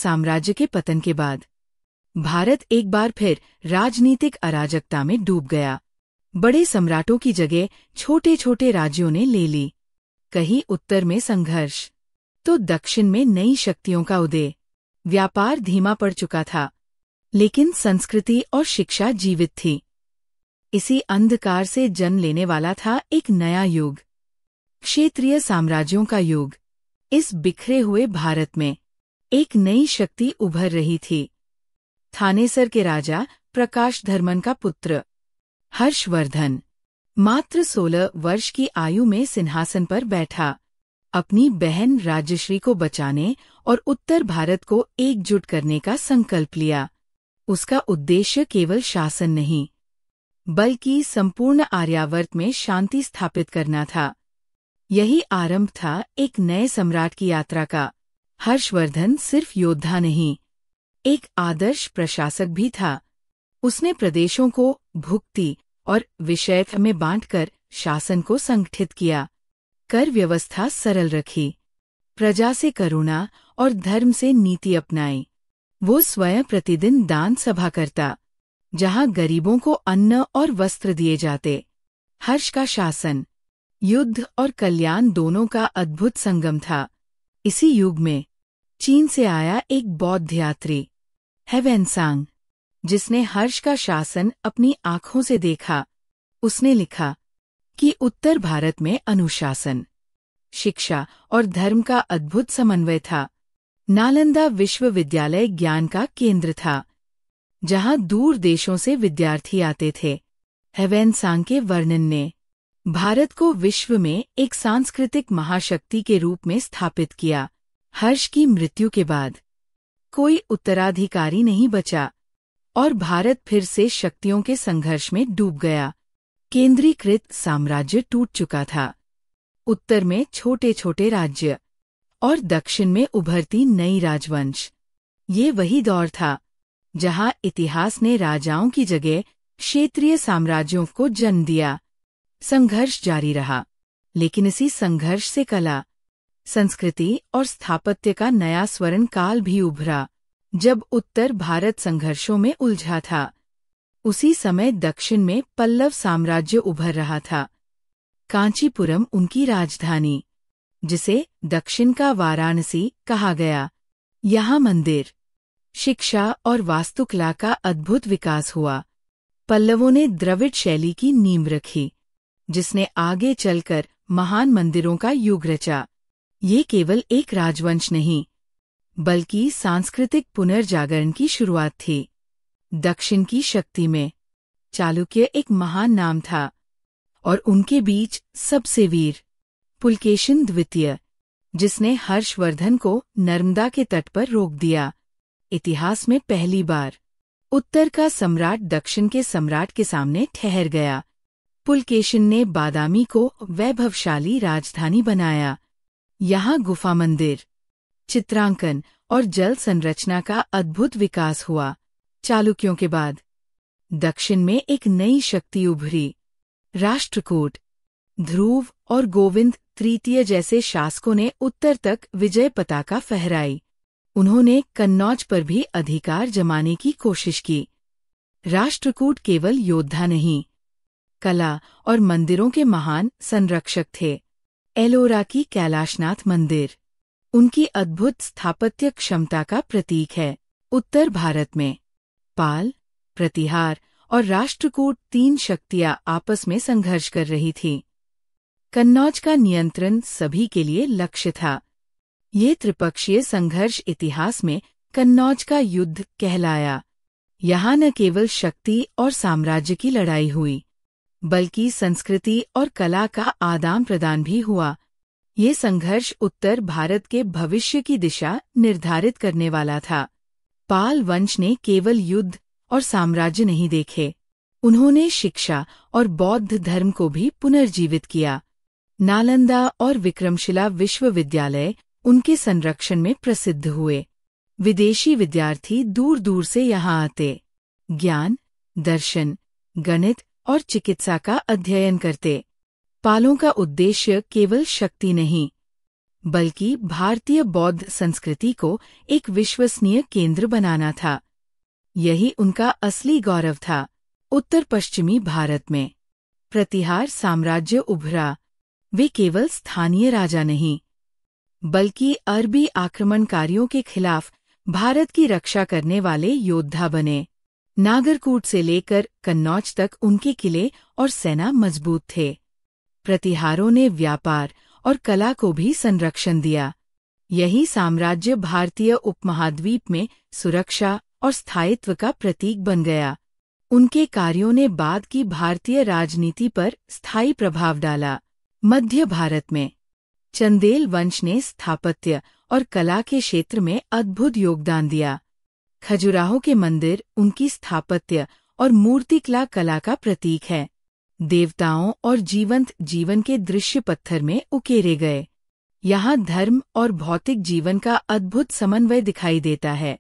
साम्राज्य के पतन के बाद भारत एक बार फिर राजनीतिक अराजकता में डूब गया। बड़े सम्राटों की जगह छोटे छोटे राज्यों ने ले ली। कहीं उत्तर में संघर्ष, तो दक्षिण में नई शक्तियों का उदय। व्यापार धीमा पड़ चुका था, लेकिन संस्कृति और शिक्षा जीवित थी। इसी अंधकार से जन्म लेने वाला था एक नया युग, क्षेत्रीय साम्राज्यों का युग। इस बिखरे हुए भारत में एक नई शक्ति उभर रही थी। थानेसर के राजा प्रकाशधर्मन का पुत्र हर्षवर्धन मात्र 16 वर्ष की आयु में सिंहासन पर बैठा। अपनी बहन राजश्री को बचाने और उत्तर भारत को एकजुट करने का संकल्प लिया। उसका उद्देश्य केवल शासन नहीं, बल्कि संपूर्ण आर्यावर्त में शांति स्थापित करना था। यही आरंभ था एक नए सम्राट की यात्रा का। हर्षवर्धन सिर्फ योद्धा नहीं, एक आदर्श प्रशासक भी था। उसने प्रदेशों को भुक्ति और विषय में बांटकर शासन को संगठित किया, कर व्यवस्था सरल रखी, प्रजा से करुणा और धर्म से नीति अपनाई। वो स्वयं प्रतिदिन दान सभा करता, जहां गरीबों को अन्न और वस्त्र दिए जाते। हर्ष का शासन युद्ध और कल्याण दोनों का अद्भुत संगम था। इसी युग में चीन से आया एक बौद्ध यात्री ह्वेनसांग, जिसने हर्ष का शासन अपनी आंखों से देखा। उसने लिखा कि उत्तर भारत में अनुशासन, शिक्षा और धर्म का अद्भुत समन्वय था। नालंदा विश्वविद्यालय ज्ञान का केंद्र था, जहां दूर देशों से विद्यार्थी आते थे। ह्वेनसांग के वर्णन ने भारत को विश्व में एक सांस्कृतिक महाशक्ति के रूप में स्थापित किया। हर्ष की मृत्यु के बाद कोई उत्तराधिकारी नहीं बचा और भारत फिर से शक्तियों के संघर्ष में डूब गया। केंद्रीकृत साम्राज्य टूट चुका था। उत्तर में छोटे छोटे राज्य और दक्षिण में उभरती नई राजवंश। ये वही दौर था जहां इतिहास ने राजाओं की जगह क्षेत्रीय साम्राज्यों को जन्म दिया। संघर्ष जारी रहा, लेकिन इसी संघर्ष से कला, संस्कृति और स्थापत्य का नया स्वर्ण काल भी उभरा। जब उत्तर भारत संघर्षों में उलझा था, उसी समय दक्षिण में पल्लव साम्राज्य उभर रहा था। कांचीपुरम उनकी राजधानी, जिसे दक्षिण का वाराणसी कहा गया। यहाँ मंदिर, शिक्षा और वास्तुकला का अद्भुत विकास हुआ। पल्लवों ने द्रविड़ शैली की नींव रखी, जिसने आगे चलकर महान मंदिरों का युग रचा। ये केवल एक राजवंश नहीं, बल्कि सांस्कृतिक पुनर्जागरण की शुरुआत थी। दक्षिण की शक्ति में चालुक्य एक महान नाम था, और उनके बीच सबसे वीर पुलकेशिन द्वितीय, जिसने हर्षवर्धन को नर्मदा के तट पर रोक दिया। इतिहास में पहली बार उत्तर का सम्राट दक्षिण के सम्राट के सामने ठहर गया। पुलकेशिन ने बादामी को वैभवशाली राजधानी बनाया। यहाँ गुफा मंदिर, चित्रांकन और जल संरचना का अद्भुत विकास हुआ। चालुक्यों के बाद दक्षिण में एक नई शक्ति उभरी। राष्ट्रकूट, ध्रुव और गोविंद तृतीय जैसे शासकों ने उत्तर तक विजय पताका फहराई। उन्होंने कन्नौज पर भी अधिकार जमाने की कोशिश की। राष्ट्रकूट केवल योद्धा नहीं, कला और मंदिरों के महान संरक्षक थे। एलोरा की कैलाशनाथ मंदिर उनकी अद्भुत स्थापत्य क्षमता का प्रतीक है। उत्तर भारत में पाल, प्रतिहार और राष्ट्रकूट तीन शक्तियां आपस में संघर्ष कर रही थीं। कन्नौज का नियंत्रण सभी के लिए लक्ष्य था। ये त्रिपक्षीय संघर्ष इतिहास में कन्नौज का युद्ध कहलाया। यहाँ न केवल शक्ति और साम्राज्य की लड़ाई हुई, बल्कि संस्कृति और कला का आदान प्रदान भी हुआ। ये संघर्ष उत्तर भारत के भविष्य की दिशा निर्धारित करने वाला था। पाल वंश ने केवल युद्ध और साम्राज्य नहीं देखे, उन्होंने शिक्षा और बौद्ध धर्म को भी पुनर्जीवित किया। नालंदा और विक्रमशिला विश्वविद्यालय उनके संरक्षण में प्रसिद्ध हुए। विदेशी विद्यार्थी दूर दूर से यहाँ आते, ज्ञान, दर्शन, गणित और चिकित्सा का अध्ययन करते। पालों का उद्देश्य केवल शक्ति नहीं, बल्कि भारतीय बौद्ध संस्कृति को एक विश्वसनीय केंद्र बनाना था। यही उनका असली गौरव था। उत्तर पश्चिमी भारत में प्रतिहार साम्राज्य उभरा। वे केवल स्थानीय राजा नहीं, बल्कि अरबी आक्रमणकारियों के खिलाफ भारत की रक्षा करने वाले योद्धा बने। नागरकूट से लेकर कन्नौज तक उनके किले और सेना मजबूत थे। प्रतिहारों ने व्यापार और कला को भी संरक्षण दिया। यही साम्राज्य भारतीय उपमहाद्वीप में सुरक्षा और स्थायित्व का प्रतीक बन गया। उनके कार्यों ने बाद की भारतीय राजनीति पर स्थायी प्रभाव डाला। मध्य भारत में चंदेल वंश ने स्थापत्य और कला के क्षेत्र में अद्भुत योगदान दिया। खजुराहो के मंदिर उनकी स्थापत्य और मूर्तिकला कला का प्रतीक है। देवताओं और जीवंत जीवन के दृश्य पत्थर में उकेरे गए। यहाँ धर्म और भौतिक जीवन का अद्भुत समन्वय दिखाई देता है।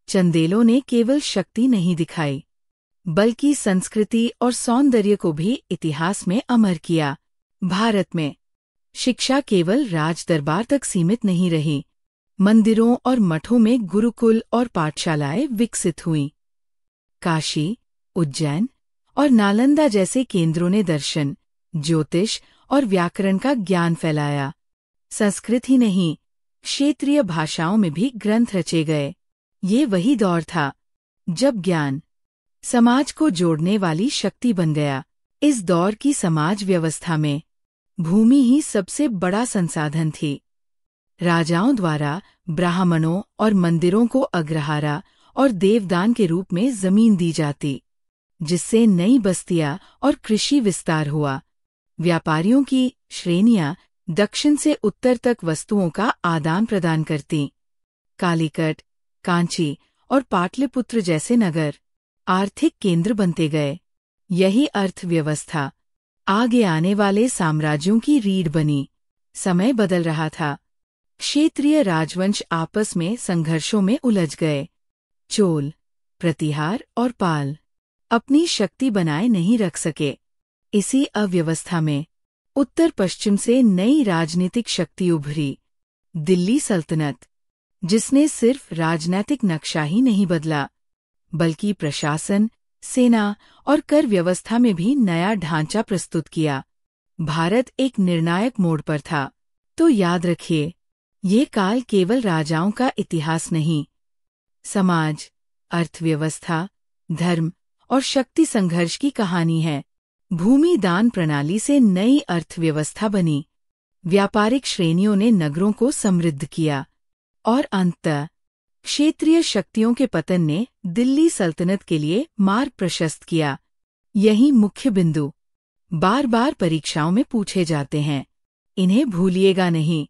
चंदेलों ने केवल शक्ति नहीं दिखाई, बल्कि संस्कृति और सौंदर्य को भी इतिहास में अमर किया। भारत में शिक्षा केवल राज दरबार तक सीमित नहीं रही। मंदिरों और मठों में गुरुकुल और पाठशालाएं विकसित हुईं। काशी, उज्जैन और नालंदा जैसे केंद्रों ने दर्शन, ज्योतिष और व्याकरण का ज्ञान फैलाया। संस्कृत ही नहीं, क्षेत्रीय भाषाओं में भी ग्रंथ रचे गए। ये वही दौर था जब ज्ञान समाज को जोड़ने वाली शक्ति बन गया। इस दौर की समाज व्यवस्था में भूमि ही सबसे बड़ा संसाधन थी। राजाओं द्वारा ब्राह्मणों और मंदिरों को अग्रहारा और देवदान के रूप में जमीन दी जाती, जिससे नई बस्तियां और कृषि विस्तार हुआ। व्यापारियों की श्रेणियां दक्षिण से उत्तर तक वस्तुओं का आदान प्रदान करतीं। कालीकट, कांची और पाटलिपुत्र जैसे नगर आर्थिक केंद्र बनते गए। यही अर्थव्यवस्था आगे आने वाले साम्राज्यों की रीढ़ बनी। समय बदल रहा था। क्षेत्रीय राजवंश आपस में संघर्षों में उलझ गए। चोल, प्रतिहार और पाल अपनी शक्ति बनाए नहीं रख सके। इसी अव्यवस्था में उत्तर पश्चिम से नई राजनीतिक शक्ति उभरी, दिल्ली सल्तनत, जिसने सिर्फ राजनीतिक नक्शा ही नहीं बदला, बल्कि प्रशासन, सेना और कर व्यवस्था में भी नया ढांचा प्रस्तुत किया। भारत एक निर्णायक मोड़ पर था। तो याद रखिए, ये काल केवल राजाओं का इतिहास नहीं, समाज, अर्थव्यवस्था, धर्म और शक्ति संघर्ष की कहानी है। भूमि दान प्रणाली से नई अर्थव्यवस्था बनी, व्यापारिक श्रेणियों ने नगरों को समृद्ध किया और अंततः क्षेत्रीय शक्तियों के पतन ने दिल्ली सल्तनत के लिए मार्ग प्रशस्त किया। यही मुख्य बिंदु बार बार परीक्षाओं में पूछे जाते हैं, इन्हें भूलिएगा नहीं।